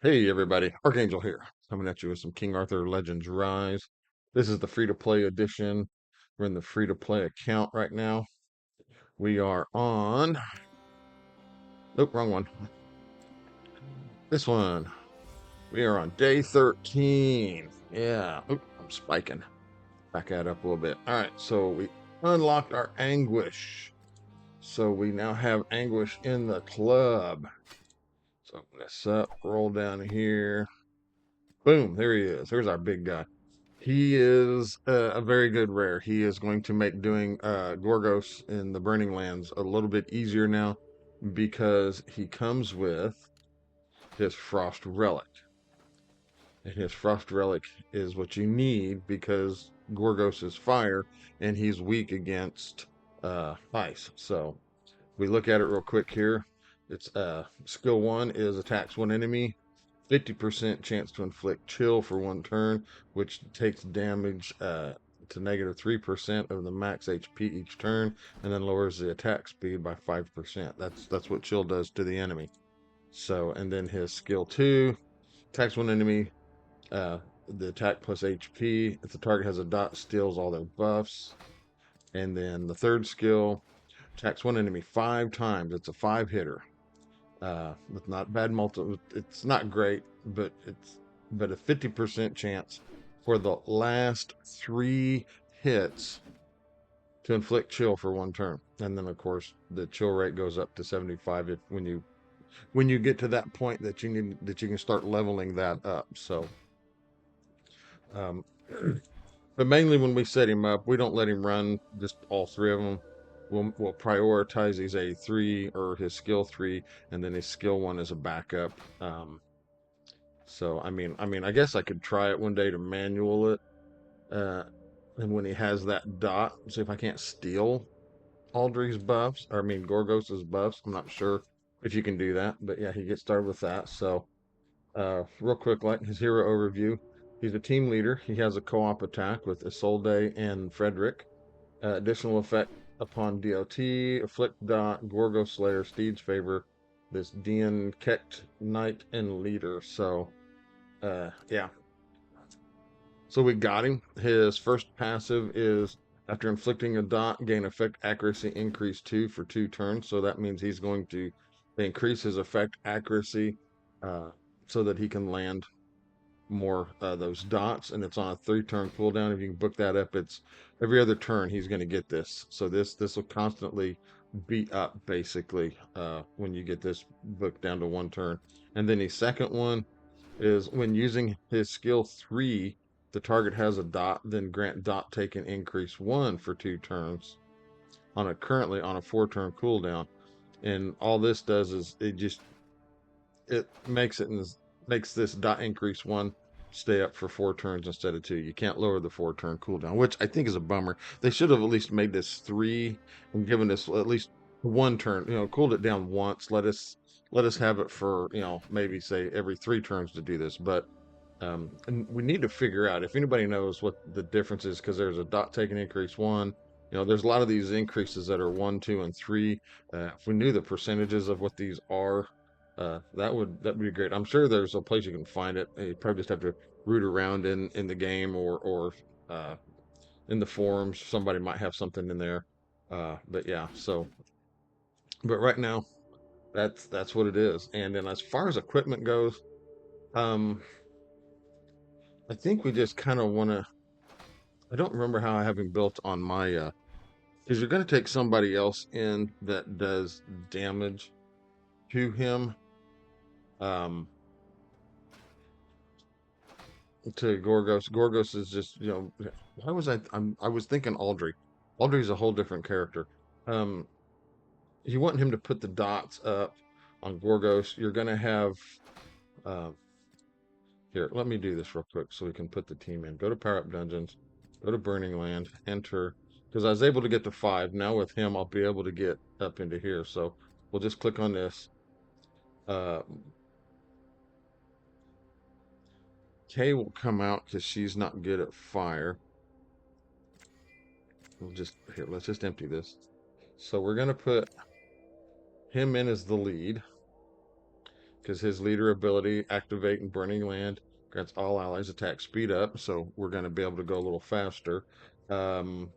Hey everybody, Archangel here, coming at you with some King Arthur Legends Rise. This is the free-to-play edition. We're in the free-to-play account right now. We are on... Nope, wrong one. This one. We are on day 13. Yeah. Oop, I'm spiking. Back that up a little bit. All right, so we unlocked our Anguish. So we now have Anguish in the club. So open this up, roll down here. Boom, there he is. There's our big guy. He is a very good rare. He is going to make doing Gorgos in the Burning Lands a little bit easier now because he comes with his Frost Relic. And his Frost Relic is what you need because Gorgos is fire and he's weak against ice. So we look at it real quick here. It's skill 1 is attacks one enemy, 50% chance to inflict chill for one turn, which takes damage to -3% of the max HP each turn, and then lowers the attack speed by 5%. That's what chill does to the enemy. So, and then his skill 2 attacks one enemy. Uh, the attack plus HP. If the target has a dot, steals all their buffs. And then the third skill attacks one enemy 5 times. It's a 5 hitter. With not bad multi, it's not great, but it's a 50% chance for the last 3 hits to inflict chill for one turn. And then of course the chill rate goes up to 75 if when you get to that point that you can start leveling that up. So um but mainly when we set him up, we don't let him run just all 3 of them. We'll prioritize his A3 or his skill 3, and then his skill 1 as a backup. So I guess I could try it one day to manual it. Uh, and when he has that dot, see if I can't steal Aldrich's buffs, or I mean Gorgos's buffs. I'm not sure if you can do that, but yeah, he gets started with that. So real quick, like his hero overview, he's a team leader. He has a co-op attack with Isolde and Frederick. Additional effect upon DLT, Afflict Dot, Gorgo Slayer, Steed's Favor, this Dian Kekt Knight and Leader. So yeah, so we got him. His first passive is after inflicting a dot, gain effect accuracy increase 2 for 2 turns. So that means he's going to increase his effect accuracy uh, so that he can land more those dots, and it's on a 3 turn cooldown. If you can book that up, it's every other turn he's going to get this. So this will constantly beat up basically when you get this book down to 1 turn. And then the second one is when using his skill 3, the target has a dot, then grant dot taken increase 1 for 2 turns on a currently on a 4 turn cooldown. And all this does is it makes this dot increase 1 stay up for 4 turns instead of 2. You can't lower the 4 turn cooldown, which I think is a bummer. They should have at least made this 3 and given us at least 1 turn. Cooled it down once. Let us have it for maybe say every 3 turns to do this. But and we need to figure out if anybody knows what the difference is, because there's a dot taken increase 1. There's a lot of these increases that are 1, 2, and 3. If we knew the percentages of what these are, that'd be great. I'm sure there's a place you can find it. You probably just have to root around in the game or uh, in the forums. Somebody might have something in there. But yeah, so but right now that's what it is. And then as far as equipment goes, um, I think we just kind of want to. I don't remember how I have him built on my. Because you're going to take somebody else in that does damage to him. Um, to Gorgos. Gorgos is just, why was I was thinking Aldrich. Aldrich's a whole different character. Um, you want him to put the dots up on Gorgos. You're gonna have uh, here. Let me do this real quick so we can put the team in. Go to Power Up Dungeons. Go to Burning Land. Enter. Because I was able to get to 5. Now with him, I'll be able to get up into here. So we'll just click on this. Uh, Kay will come out because she's not good at fire. We'll just here. Let's just empty this. So we're gonna put him in as the lead because his leader ability, activate and burning land, grants all allies attack speed up. So we're going to be able to go a little faster. Um,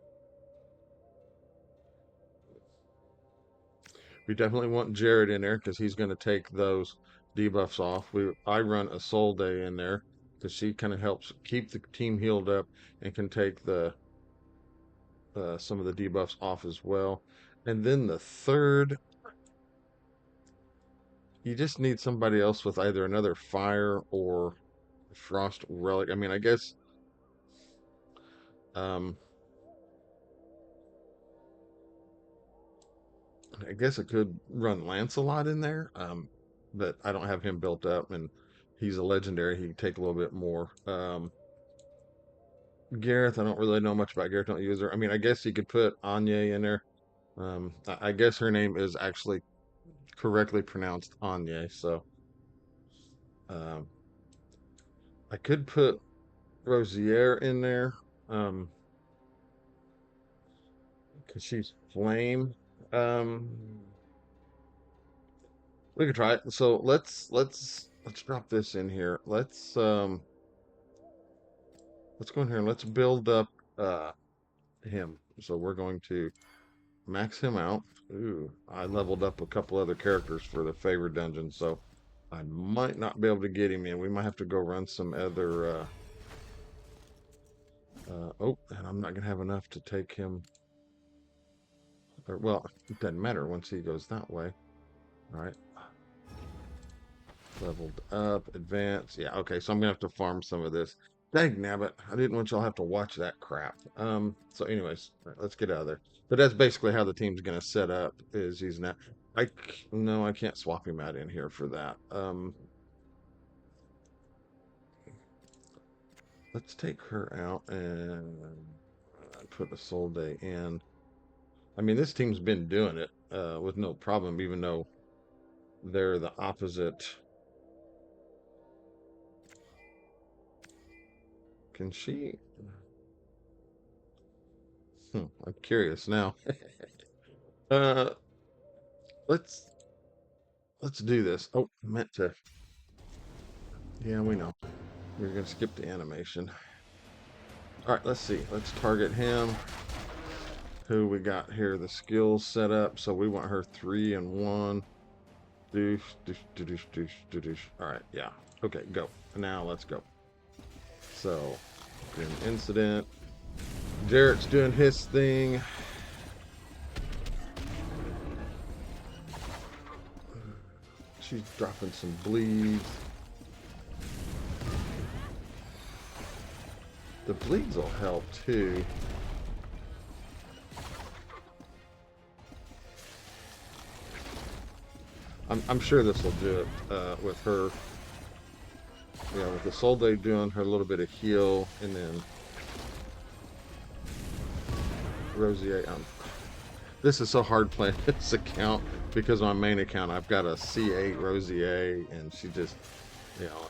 we definitely want Jared in there because he's going to take those debuffs off. I run a Soul Day in there because she kind of helps keep the team healed up and can take the some of the debuffs off as well. And then the third, you just need somebody else with either another fire or frost relic. I mean, um, I guess I could run Lancelot in there, but I don't have him built up, and he's a legendary. He can take a little bit more. Gareth, I don't really know much about Gareth. Don't use her. I mean, I guess you could put Anya in there. I guess her name is actually correctly pronounced Anya, so um, I could put Rosier in there, because she's flame. Um, we could try it. So let's drop this in here. Let's go in here and let's build up uh him. So we're going to max him out. Ooh, I leveled up a couple other characters for the favorite dungeon, so I might not be able to get him in. We might have to go run some other oh, and I'm not gonna have enough to take him. Or, well, it doesn't matter once he goes that way. All right. Leveled up, advance. Yeah, okay, so I'm gonna have to farm some of this. Dang nabbit, I didn't want y'all to have to watch that crap. So anyways, all right, let's get out of there. But that's basically how the team's gonna set up, is using that. No, I can't swap him out in here for that. Let's take her out and put a Soul Day in. I mean, this team's been doing it with no problem, even though they're the opposite. Can she? I'm curious now. Uh, let's do this. Oh, I meant to. Yeah, we know. We're gonna skip the animation. All right, let's see. Let's target him. Who we got here? The skills set up. So we want her 3 and 1. Doosh, doosh, doosh, doosh, doosh. All right, yeah. Okay, go. Now let's go. So, an incident. Jarrett's doing his thing. She's dropping some bleeds. The bleeds will help too. I'm sure this will do it with her. Yeah, with the Soul Day doing her a little bit of heal, and then Rosier. This is so hard playing this account because on my main account I've got a C8 Rosier, and she just,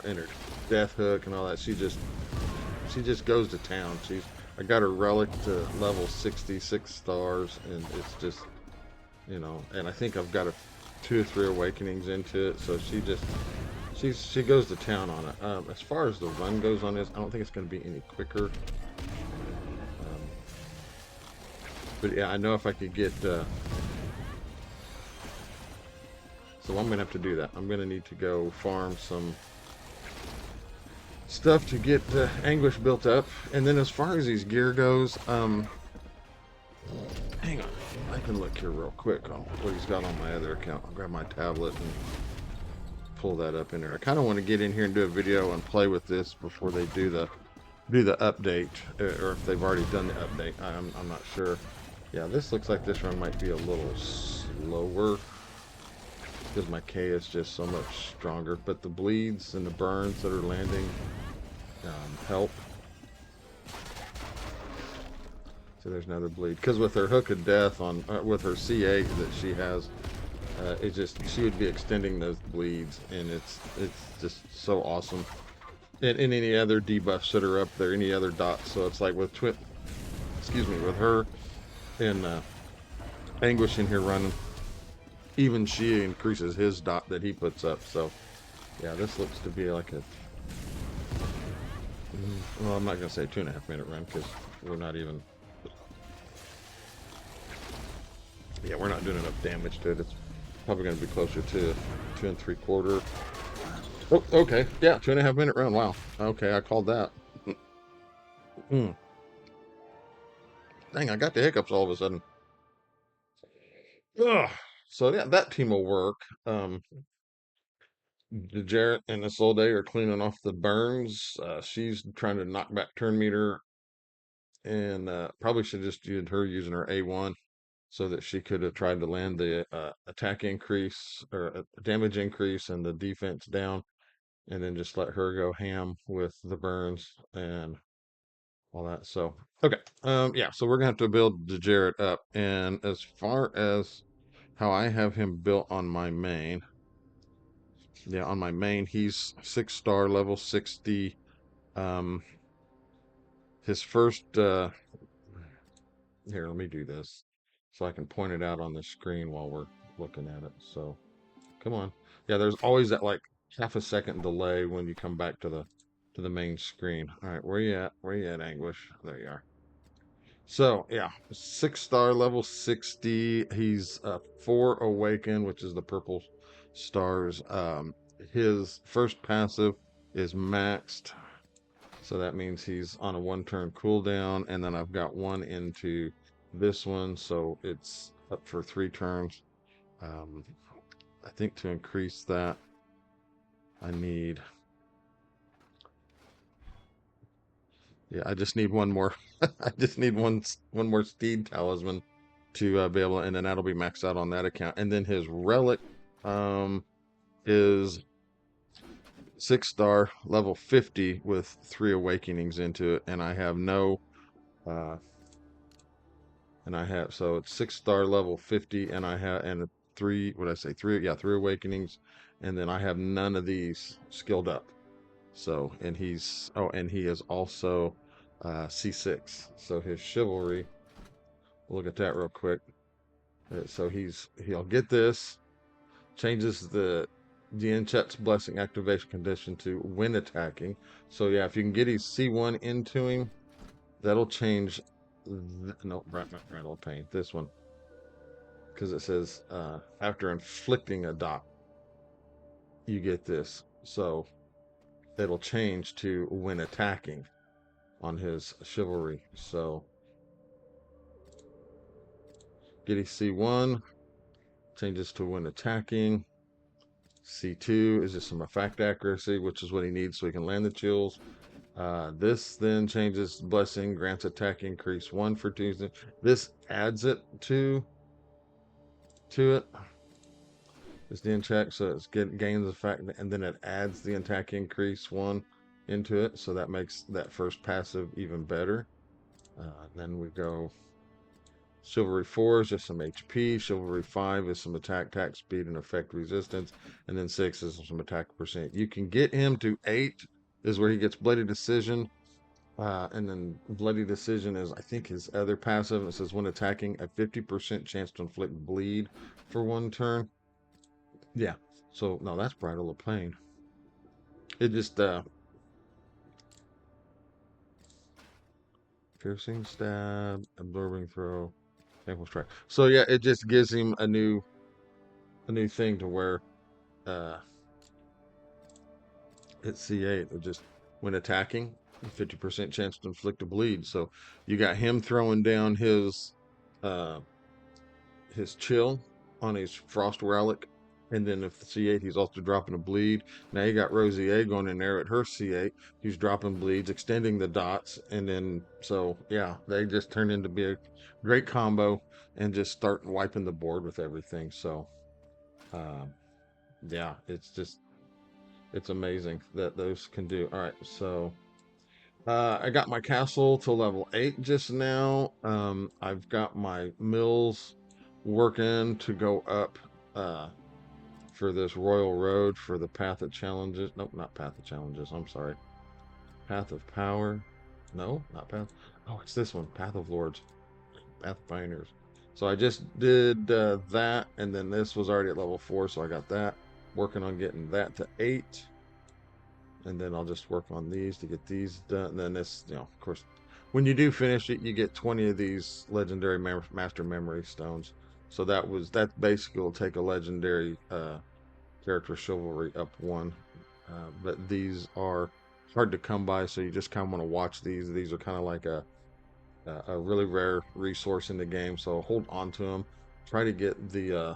in her death hook and all that, she just goes to town. I got her relic to level 66 stars, and it's just, and I think I've got 2 or 3 awakenings into it, so she goes to town on it. As far as the run goes on this, I don't think it's going to be any quicker. But yeah, I know if I could get. So I'm gonna have to do that. I'm gonna need to go farm some stuff to get Anguish built up, and then as far as his gear goes, hang on, I can look here real quick on what he's got on my other account. I'll grab my tablet and pull that up in there. I kind of want to get in here and do a video and play with this before they do the update, or if they've already done the update. I'm not sure. Yeah, this looks like this run might be a little slower because my K is just so much stronger, but the bleeds and the burns that are landing help. So there's another bleed, because with her hook of death on with her C8 that she has, she would be extending those bleeds, and it's just so awesome. And any other debuffs that are up there, any other dots. So it's like with with her and Anguish in here running, even she increases his dot that he puts up. So Yeah, this looks to be like a, well, I'm not gonna say 2.5 minute run because we're not even, yeah, we're not doing enough damage to it. It's probably gonna be closer to 2 3/4. Oh, okay. Yeah, 2.5 minute run. Wow. Okay, I called that. Mm. Dang, I got the hiccups all of a sudden. Ugh. So yeah, that team will work. Jarrett and Isolde are cleaning off the burns. She's trying to knock back turn meter, and probably should just used her using her A1 so that she could have tried to land the attack increase or damage increase and the defense down, and then just let her go ham with the burns and all that. So okay, yeah. So we're gonna have to build the Jarrett up, and as far as how I have him built on my main, yeah, on my main, he's 6 star level 60. Um, his first here, let me do this so I can point it out on the screen while we're looking at it. So come on. Yeah, there's always that like half a second delay when you come back to the main screen. All right, where you at? Where you at, Anguish? There you are. So yeah, 6 star level 60. He's 4 awaken, which is the purple stars. His first passive is maxed. So that means he's on a 1 turn cooldown, and then I've got one into this one, so it's up for 3 turns. Um, I think to increase that, I need, yeah, I just need one more. I just need one more steed talisman to be able, and then that'll be maxed out on that account. And then his relic is 6 star level 50 with 3 awakenings into it, and I have no uh, and I have, so it's 6 star level 50, and I have, and three, what did I say, three, yeah, 3 awakenings, and then I have none of these skilled up. So, and he's, oh, and he is also C6. So his chivalry, look at that real quick. So he'll get this, changes the Chet's blessing activation condition to when attacking. So yeah, if you can get his C1 into him, that'll change. No, Randall Pain. This one, because it says after inflicting a dot, you get this. So it'll change to when attacking on his chivalry. So Giddy C1 changes to when attacking. C2 is just some effect accuracy, which is what he needs so he can land the chills. This then changes blessing, grants attack increase 1 for Tuesday. This adds it to it. It's the check, so it's gains the fact, and then it adds the attack increase 1 into it, so that makes that first passive even better. Then we go Chivalry 4 is just some HP, Chivalry 5 is some attack speed and effect resistance, and then 6 is some attack percent. You can get him to 8 is where he gets Bloody Decision, and then Bloody Decision is, I think, his other passive. It says when attacking, a 50% chance to inflict bleed for 1 turn. Yeah. So no, that's Bridal of Pain. It just piercing stab, absorbing throw, ankle strike. So yeah, it just gives him a new thing to where uh it's C8. It just when attacking, 50% chance to inflict a bleed. So you got him throwing down uh his chill on his frost relic, and then if the C8, he's also dropping a bleed. Now you got Rosie A going in there at her C8, he's dropping bleeds, extending the dots, and then so yeah, they just turn into be a great combo and just start wiping the board with everything. So um, yeah, it's amazing that those can do. All right, so I got my castle to level 8 just now. I've got my mills working to go up uh, for this Royal Road for the Path of Challenges. Nope, not Path of Challenges. I'm sorry. Path of Power. No, not Path. Oh, it's this one. Path of Lords. Path of Pioneers. So I just did that, and then this was already at level 4, so I got that. Working on getting that to 8. and then I'll just work on these to get these done. And then this, of course, when you do finish it, you get 20 of these legendary master memory stones. So that basically will take a legendary character chivalry up one. But these are hard to come by, so you just kind of want to watch these. These are kind of like a really rare resource in the game, so hold on to them. Try to get their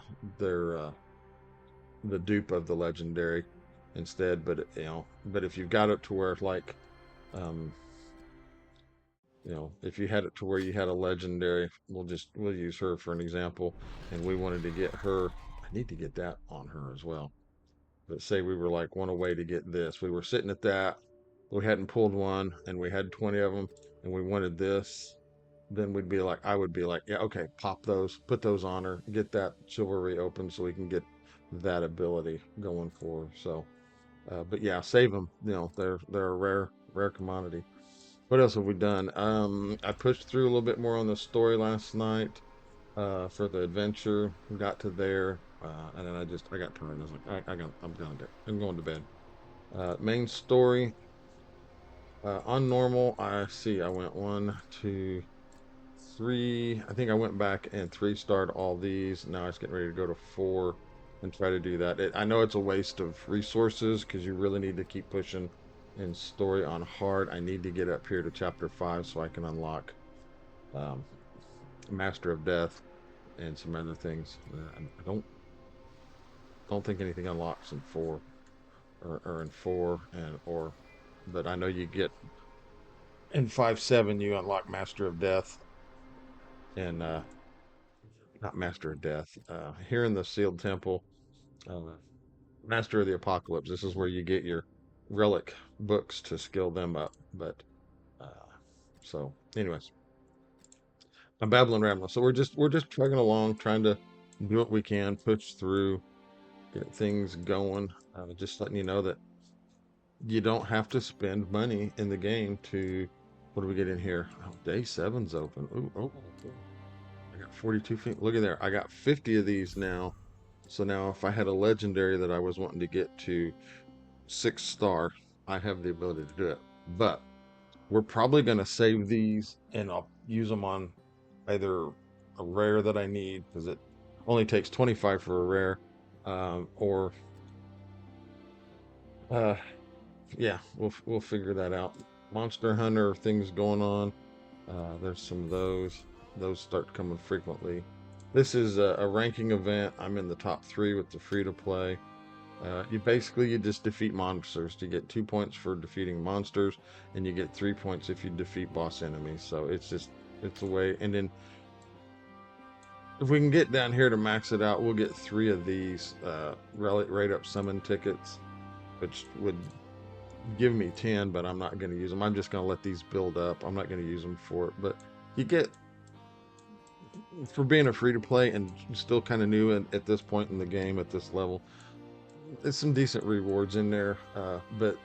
the dupe of the legendary instead. But but if you've got it to where like um, if you had it to where you had a legendary, we'll use her for an example, and we wanted to get her. I need to get that on her as well. But say we were like one away to get this. We were sitting at that. We hadn't pulled one, and we had 20 of them, and we wanted this. Then I would be like, yeah, okay, pop those, put those on her, get that chivalry open so we can get that ability going for her. So, but yeah, save them. They're a rare commodity. What else have we done? I pushed through a little bit more on the story last night for the adventure. Got to there, and then I got tired. I was like, I'm going to bed. Main story on normal. I went one, two, three. I think I went back and three starred all these. Now I was getting ready to go to four and try to do that. I know it's a waste of resources because you really need to keep pushing in story on hard. I need to get up here to chapter five so I can unlock um, Master of Death and some other things. I don't think anything unlocks in four or in four but I know you get in 5-7 you unlock Master of Death and not Master of Death. Here in the Sealed Temple, uh, Master of the Apocalypse. This is where you get your relic books to skill them up. But uh, anyways, I'm babbling rambling. So we're just plugging along, trying to do what we can, push through, get things going. Just letting you know that you don't have to spend money in the game to. What do we get in here? Oh, day seven's open. Ooh, oh. I got 42 feet. Look at there. I got 50 of these now. So now if I had a legendary that I was wanting to get to 6 star, I have the ability to do it. But we're probably going to save these and I'll use them on either a rare that I need because it only takes 25 for a rare, or uh, yeah, we'll figure that out. Monster Hunter things going on. There's some of those. Those start coming frequently. This is a ranking event. I'm in the top 3 with the free to play. You just defeat monsters. You get 2 points for defeating monsters, and you get 3 points if you defeat boss enemies. So it's a way. And then if we can get down here to max it out, we'll get 3 of these rate up summon tickets, which would give me 10, but I'm not going to use them. I'm just going to let these build up. I'm not going to use them for it. But you get, for being a free to play and still kind of new at this point in the game at this level, there's some decent rewards in there. But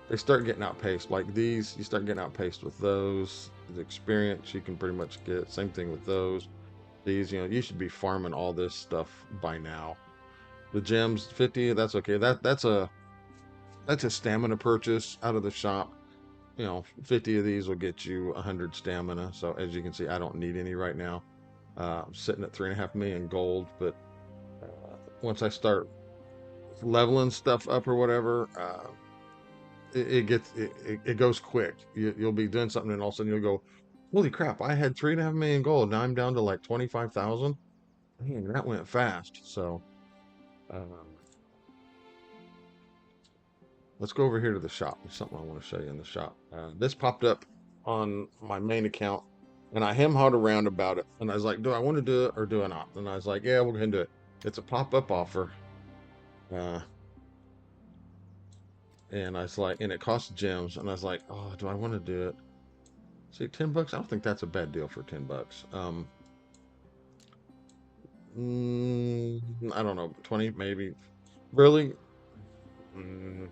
they start getting outpaced. Like these, you start getting outpaced with those. The experience you can pretty much get. Same thing with those. These, you should be farming all this stuff by now. The gems, 50, that's okay. That's a stamina purchase out of the shop. 50 of these will get you 100 stamina. So as you can see, I don't need any right now. I'm sitting at 3.5 million gold, but once I start leveling stuff up or whatever, it goes quick. You'll be doing something and all of a sudden you'll go, holy crap! I had 3.5 million gold. Now I'm down to like 25,000. Man, that went fast. So um, let's go over here to the shop. There's something I want to show you in the shop. This popped up on my main account, and I hem-hawed around about it. And I was like, do I want to do it or do I not? And I was like, yeah, we're going to do it. It's a pop-up offer. Uh, and I was like, and it costs gems. And I was like, oh, do I want to do it? See, $10. I don't think that's a bad deal for $10. I don't know, 20 maybe. Really? Mm,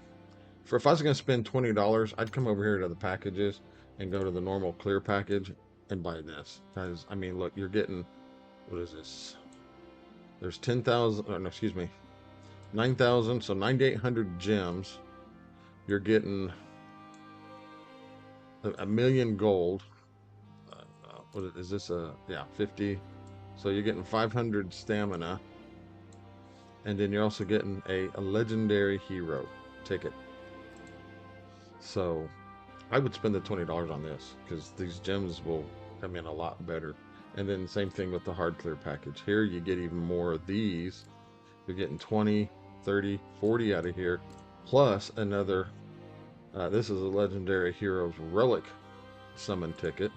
For if I was going to spend $20, I'd come over here to the packages and go to the normal clear package and buy this. Because I mean, look, you're getting, what is this? There's 10,000. Oh, no, excuse me, 9,000. So 9,800 gems. you're getting a million gold. What is this? Yeah, 50. So you're getting 500 stamina, and then you're also getting a legendary hero ticket. So I would spend the $20 on this because these gems will come in a lot better. And then same thing with the hard clear package. Here you get even more of these. You're getting 20, 30, 40 out of here, plus another. This is a legendary hero's relic summon ticket,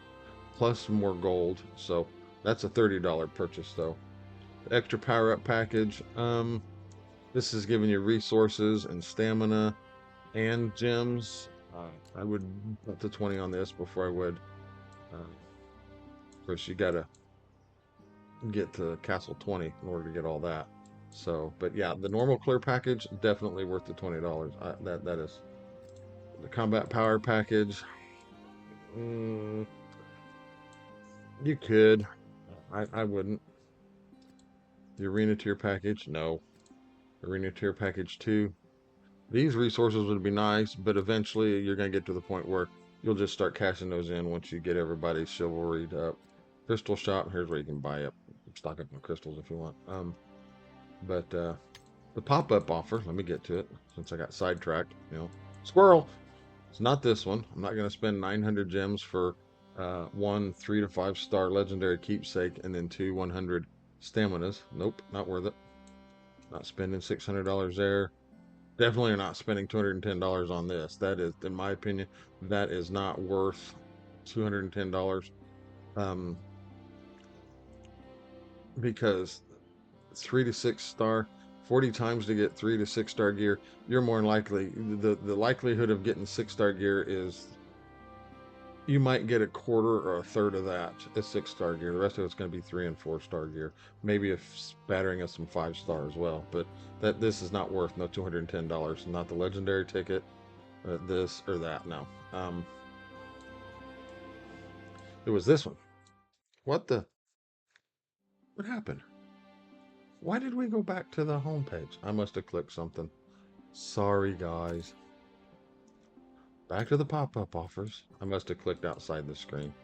plus more gold. So that's a $30 purchase though. The extra power up package. This is giving you resources and stamina and gems. I would put the 20 on this before I would. Of course, you gotta get to Castle 20 in order to get all that. So, but yeah, the normal clear package definitely worth the $20. That is the combat power package. Mm, you could. I wouldn't. The arena tier package, no. Arena tier package 2. These resources would be nice, but eventually you're going to get to the point where you'll just start cashing those in once you get everybody's chivalried up. Crystal shop, here's where you can buy up, stock up on crystals if you want. But the pop-up offer, let me get to it since I got sidetracked. Squirrel. It's not this one. I'm not going to spend 900 gems for one 3 to 5 star legendary keepsake and then two 100 staminas. Nope, not worth it. Not spending $600 there. Definitely not spending $210 on this. That is, in my opinion, that is not worth $210. Um, because 3 to 6 star, 40 times to get 3 to 6 star gear, you're more likely, the likelihood of getting 6-star gear is you might get a quarter or a third of that is 6-star gear. The rest of it's going to be 3 and 4-star gear. Maybe a spattering of some 5-star as well. But this is not worth no $210. Not the legendary ticket, this or that. No. It was this one. What the? What happened? Why did we go back to the home page? I must have clicked something. Sorry, guys. Back to the pop-up offers. I must have clicked outside the screen.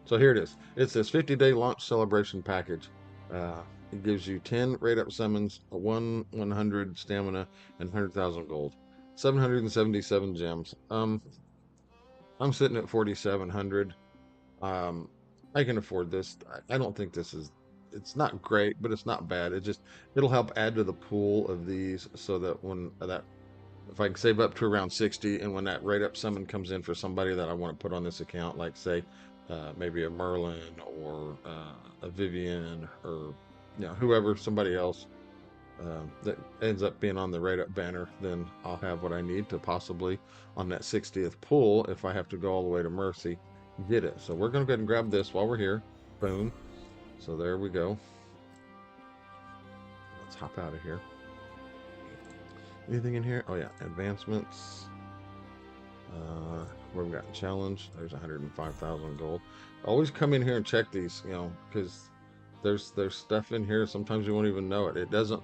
So here it is. It's this 50-day launch celebration package. It gives you 10 rate up summons, 100 stamina, and 100,000 gold. 777 gems. I'm sitting at 4,700. Um, I can afford this. I don't think this is. It's not great, but it's not bad. It'll help add to the pool of these so that when that if I can save up to around 60, and when that rate up summon comes in for somebody that I want to put on this account, like say maybe a Merlin or a Vivian or whoever, somebody else that ends up being on the rate up banner, then I'll have what I need to possibly on that 60th pull if I have to go all the way to Mercy get it. So we're going to go ahead and grab this while we're here. Boom. So there we go. Let's hop out of here. Anything in here? Oh yeah, advancements. Where we got challenge. There's 105,000 gold. Always come in here and check these, because there's stuff in here. Sometimes you won't even know it. It doesn't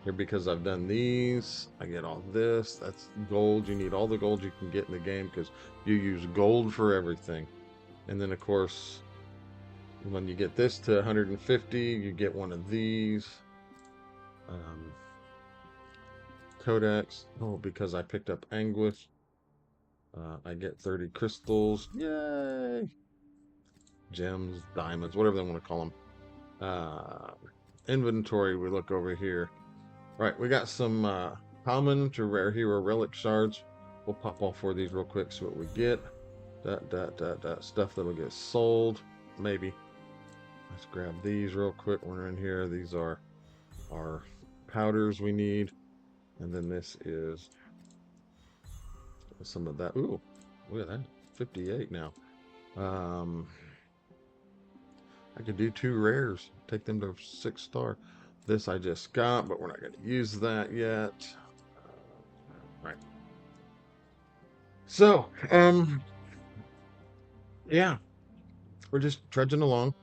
here because I've done these. I get all this. That's gold. You need all the gold you can get in the game because you use gold for everything. And then of course, when you get this to 150, you get one of these. Codex. Oh, because I picked up Anguish. I get 30 crystals. Yay! Gems, diamonds, whatever they want to call them. Inventory, we look over here. Right, we got some common to rare hero relic shards. We'll pop all 4 of these real quick, see what we get. That stuff that'll get sold. Maybe. Let's grab these real quick when we're in here. These are our powders we need. And then this is some of that. Ooh, look at that. 58 now. I could do 2 rares. Take them to 6-star. This I just got, but we're not going to use that yet. Right. So, yeah, we're just trudging along.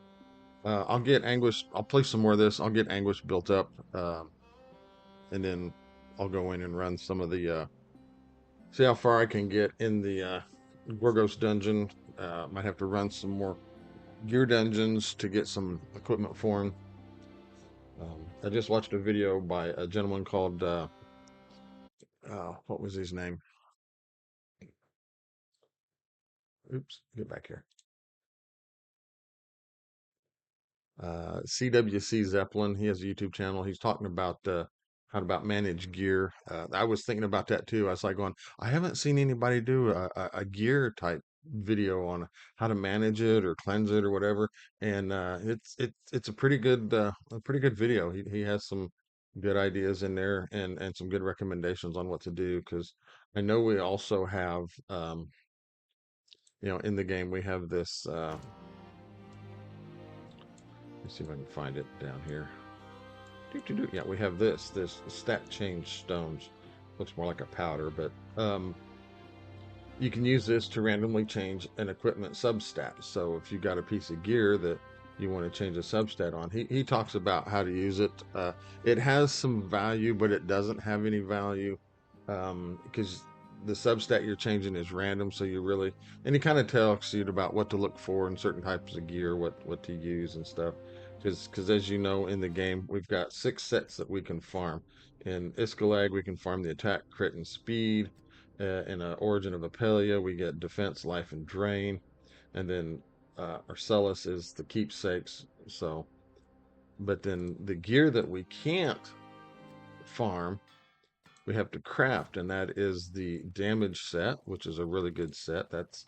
I'll get Anguish. I'll play some more of this. I'll get Anguish built up, and then I'll go in and run some of the See how far I can get in the Gorgos dungeon. Might have to run some more gear dungeons to get some equipment for him. I just watched a video by a gentleman called what was his name? Oops, get back here. CWC Zeppelin. He has a YouTube channel. He's talking about how to about manage gear. I was thinking about that too. I was like going, I haven't seen anybody do a gear type video on how to manage it or cleanse it or whatever. And it's a pretty good video. He has some good ideas in there and some good recommendations on what to do because I know we also have in the game we have this. Let's see if I can find it down here. Yeah, we have this stat change stones. Looks more like a powder, but you can use this to randomly change an equipment substat. So if you got a piece of gear that you want to change a substat on, he talks about how to use it. It has some value, but it doesn't have any value because the substat you're changing is random. So you really, and he kind of talks you about what to look for in certain types of gear, what to use and stuff. Because as you know, in the game, we've got 6 sets that we can farm. In Iskalag, we can farm the attack, crit, and speed. In Origin of Apelia, we get defense, life, and drain. And then Arcellus is the keepsakes. So, but then the gear that we can't farm, we have to craft, and that is the damage set, which is a really good set. That's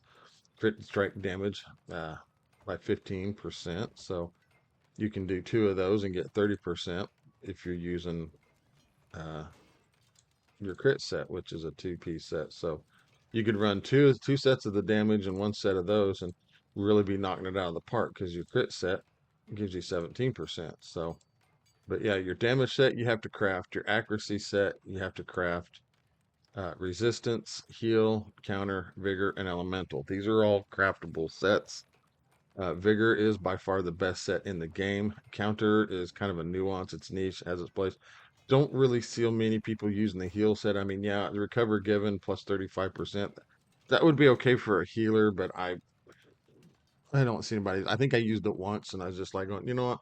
crit and strike damage by 15%. So you can do 2 of those and get 30% if you're using uh, your crit set, which is a 2-piece set. So you could run two sets of the damage and 1 set of those and really be knocking it out of the park because your crit set gives you 17%. So, but yeah, your damage set you have to craft, your accuracy set you have to craft, resistance, heal, counter, vigor, and elemental. These are all craftable sets. Vigor is by far the best set in the game. Counter is kind of a nuance. It's niche, has its place. Don't really see many people using the heal set. I mean, yeah, the recover given plus 35%. That would be okay for a healer, but I don't see anybody. I think I used it once and I was just like going, you know what?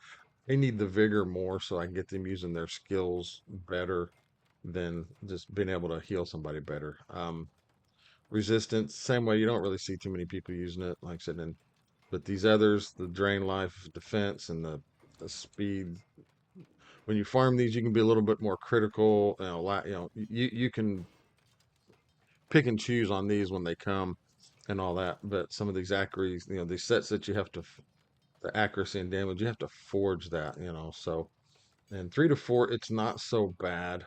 I need the vigor more so I can get them using their skills better than just being able to heal somebody better. Resistance, same way. You don't really see too many people using it. Like I said, but these others, the drain life, defense, and the speed. When you farm these, you can be a little bit more critical. You can pick and choose on these when they come and all that. But some of these accuracies, these sets that you have to, the accuracy and damage, you have to forge that. So and 3 to 4, it's not so bad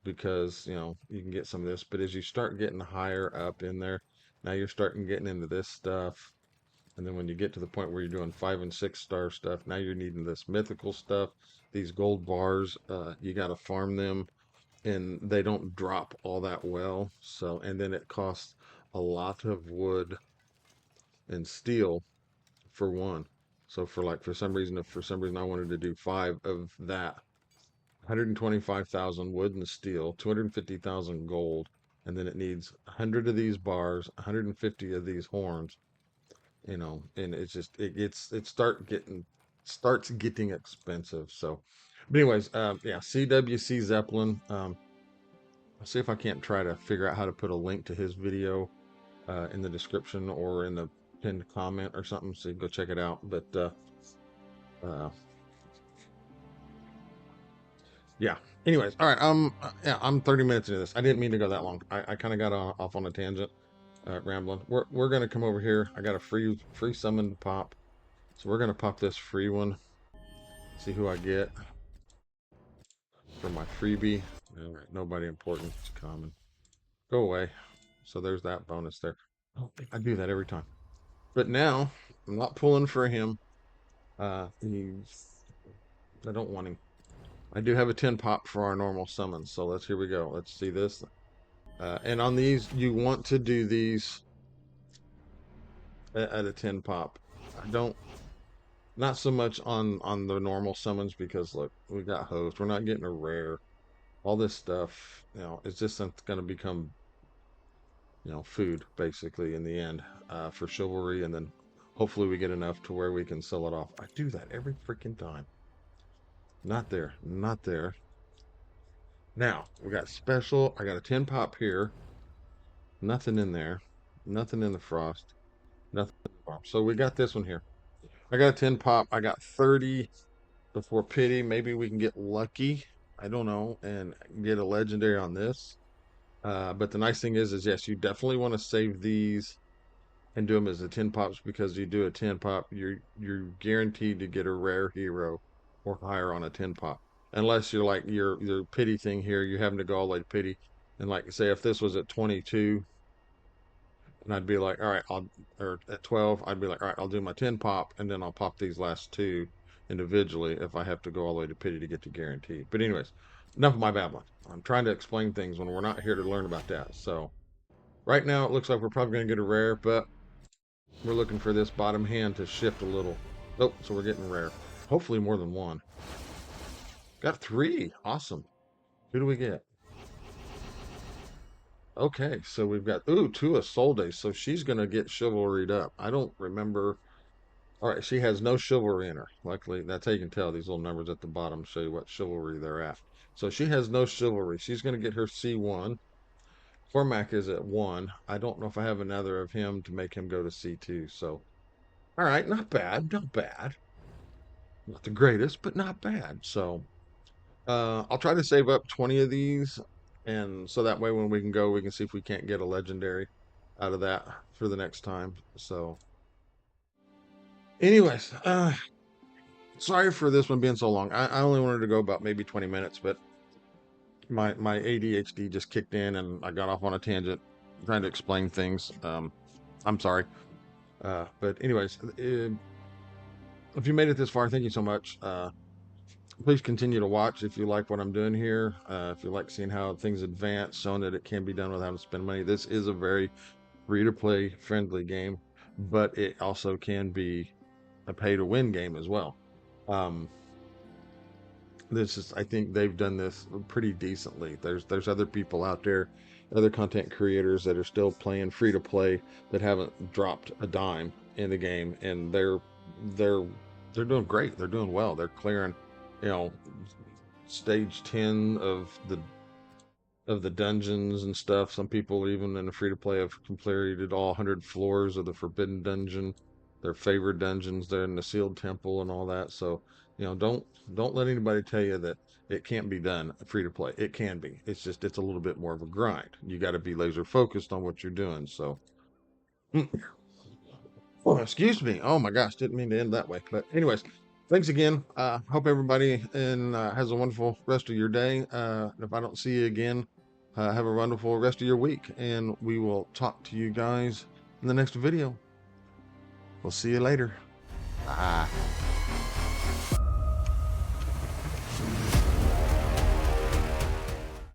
because you can get some of this. But as you start getting higher up in there, now you're starting getting into this stuff. And then when you get to the point where you're doing 5 and 6 star stuff, now you're needing this mythical stuff. These gold bars, you got to farm them, and they don't drop all that well. So, and then it costs a lot of wood and steel for one. So for some reason, if for some reason I wanted to do 5 of that, 125,000 wood and steel, 250,000 gold, and then it needs 100 of these bars, 150 of these horns, and it's just starts getting expensive. So, but anyways, yeah, CWC Zeppelin. I'll see if I can't try to figure out how to put a link to his video in the description or in the pinned comment or something, so you can go check it out. But uh, yeah. Anyways, all right. Yeah, I'm 30 minutes into this. I didn't mean to go that long. I kind of got off on a tangent, rambling. We're gonna come over here. I got a free summon to pop. So we're gonna pop this free one. See who I get for my freebie. All right, nobody important. It's common. Go away. So there's that bonus there. I do that every time. But now I'm not pulling for him. I don't want him. I do have a 10 pop for our normal summons. So here we go. Let's see this. And on these, you want to do these at a 10 pop. I don't Not so much on the normal summons because look, we got host. We're not getting a rare. All this stuff, it's just going to become food basically in the end, for chivalry, and then hopefully we get enough to where we can sell it off. I do that every freaking time. Not there, not there. Now we got special. I got a 10 pop here. Nothing in there. Nothing in the frost. Nothing in the pop. So we got this one here. I got a 10 pop. I got 30 before pity. Maybe we can get lucky. I don't know, and get a legendary on this. But the nice thing is yes, you definitely want to save these and do them as a 10 pops, because you do a 10 pop, you're guaranteed to get a rare hero or higher on a 10 pop. Unless you're like your pity thing here, you're having to go all the way to pity. And like say if this was at 22, and I'd be like, all right, or at 12, I'd be like, all right, I'll do my 10 pop, and then I'll pop these last two individually if I have to go all the way to pity to get to guarantee. But anyways, enough of my babbling. I'm trying to explain things when we're not here to learn about that. So right now it looks like we're probably going to get a rare, but we're looking for this bottom hand to shift a little. Oh, so we're getting rare. Hopefully more than one. Got three. Awesome. Who do we get? Okay, so we've got, ooh, two Isolde. So she's going to get chivalried up. I don't remember. All right, she has no chivalry in her. Luckily, that's how you can tell. These little numbers at the bottom show you what chivalry they're at. So she has no chivalry. She's going to get her C1. Cormac is at 1. I don't know if I have another of him to make him go to C2. So, all right, not bad. Not bad. Not the greatest, but not bad. So, I'll try to save up 20 of these. And so that way, when we can go, we can see if we can't get a legendary out of that for the next time. So, anyways, sorry for this one being so long. I only wanted to go about maybe 20 minutes, but my ADHD just kicked in and I got off on a tangent trying to explain things. I'm sorry. But anyways, if you made it this far, thank you so much. Please continue to watch if you like what I'm doing here. If you like seeing how things advance, showing that it can be done without having to spend money. This is a very free-to-play friendly game, but it also can be a pay-to-win game as well. Um, this is, I think they've done this pretty decently. There's other people out there, other content creators that are still playing free to play that haven't dropped a dime in the game, and they're they're doing great. They're doing well. They're clearing, you know, stage 10 of the dungeons and stuff. Some people even in the free to play have completed all 100 floors of the Forbidden Dungeon, their favorite dungeons. They're in the Sealed Temple and all that. So, don't let anybody tell you that it can't be done free to play. It can be. It's just it's a little bit more of a grind. You got to be laser focused on what you're doing. So, oh, excuse me. Oh my gosh, didn't mean to end that way. But anyways, thanks again. Hope everybody has a wonderful rest of your day. If I don't see you again, have a wonderful rest of your week, and we will talk to you guys in the next video. We'll see you later. Bye.